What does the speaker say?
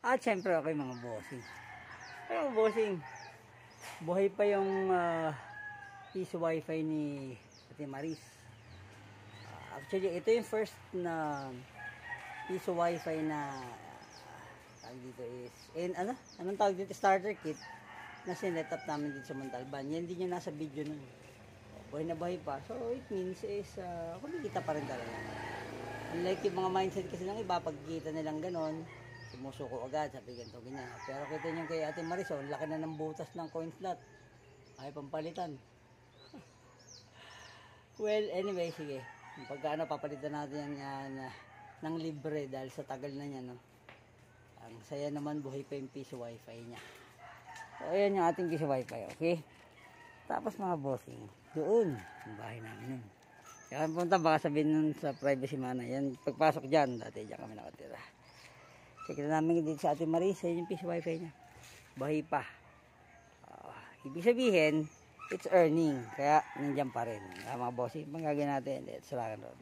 At syempre okay mga bossing. Ay mga bossing, buhay pa yung piso wifi ni Ate Maris. Actually, ito yung first na piso wifi na tawag dito is, anong tawag dito, starter kit na sinet up namin dito sa Montalban. Yan din yung nasa video nun. Buhay na buhay pa. So it means is kumikita pa rin talaga. Unlike yung mga mindset kasi ng iba, pagkita nilang ganon, sumusuko agad, sabi ganito, ganyan. Pero kita nyo kay Ate Maris, laki na ng butas ng coin slot. Ay pampalitan. Well, anyway, sige. Pagka papalitan natin yan ng libre dahil sa tagal na niya, no? Ang saya naman, buhay pa yung piso wifi niya. So, ayan yung ating piso wifi, okay? Tapos mga bossing, doon, ang bahay namin nun. Kaya punta, baka sabihin nun sa privacy mana, yan, pagpasok dyan, dati dyan kami nakatira. Check na namin dito sa Ate Maris, ayan yung piso wifi niya. Buhay pa. Ibig sabihin, it's earning, kaya nandiyan pa rin. Mga bossing, pang gagawin natin, let's rock and roll.